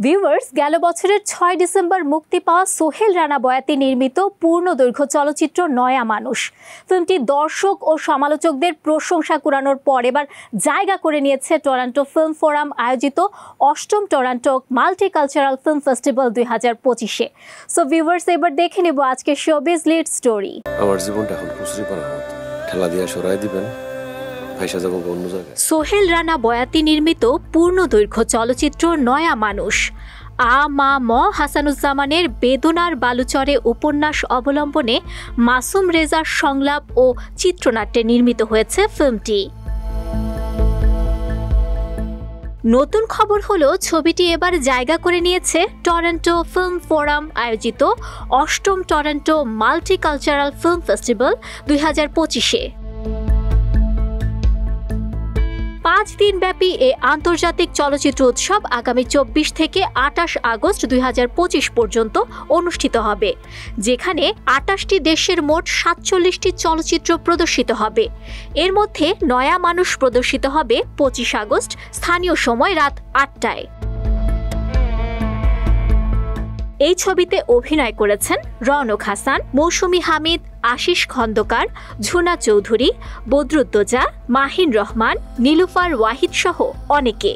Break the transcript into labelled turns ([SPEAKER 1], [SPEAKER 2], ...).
[SPEAKER 1] Viewers, গেল বছরের ৬ December মুক্তি পাওয়া সোহেল রানা বয়াতি নির্মিত পূর্ণদৈর্ঘ্য চলচ্চিত্র নয়া মানুষ ফিল্মটি দর্শক ও সমালোচকদের প্রশংসা কুড়ানোর পর এবার জায়গা করে নিয়েছে টরন্টো ফিল্ম ফোরাম আয়োজিত ৮ম টরন্টো মাল্টিকালচারাল ফিল্ম ফেস্টিভ্যাল ২০২৫-এ। সো ভিউয়ার্স, এবার দেখে নেব আজকের শোবিজ লিড স্টোরি।
[SPEAKER 2] আমার জীবনটা এখন কুচরি পারা হতো, ঠেলা দিয়ে সরাই দিবেন,
[SPEAKER 1] সোহেল রানা বয়াতি নির্মিত পূর্ণদৈর্ঘ্য চলচ্চিত্র নয়া মানুষ হাসানুজ্জামানের বেদনার বালুচরে উপন্যাস অবলম্বনে মাসুম রেজার সংলাপ ও চিত্রনাট্যে নির্মিত হয়েছে ফিল্মটি। নতুন খবর হলো, ছবিটি এবার জায়গা করে নিয়েছে টরন্টো ফিল্ম ফোরাম আয়োজিত ৮ম টরন্টো মাল্টিকালচারাল ফিল্ম ফেস্টিভ্যাল ২০২৫-এ। ৫ দিনব্যাপী এ আন্তর্জাতিক চলচ্চিত্র উৎসব আগামী ২৪ থেকে ২৮ আগস্ট ২০২৫ পর্যন্ত অনুষ্ঠিত হবে, যেখানে ২৮টি দেশের মোট ৪৭টি চলচ্চিত্র প্রদর্শিত হবে। এর মধ্যে নয়া মানুষ প্রদর্শিত হবে ২৫ আগস্ট স্থানীয় সময় রাত ৮টায়। এই ছবিতে অভিনয় করেছেন রওনক হাসান, মৌসুমী হামিদ, আশিস খন্দকার, ঝুনা চৌধুরী, বদরুদ্দোজা, মাহিন রহমান, নীলুফার ওয়াহিদ সহ অনেকে।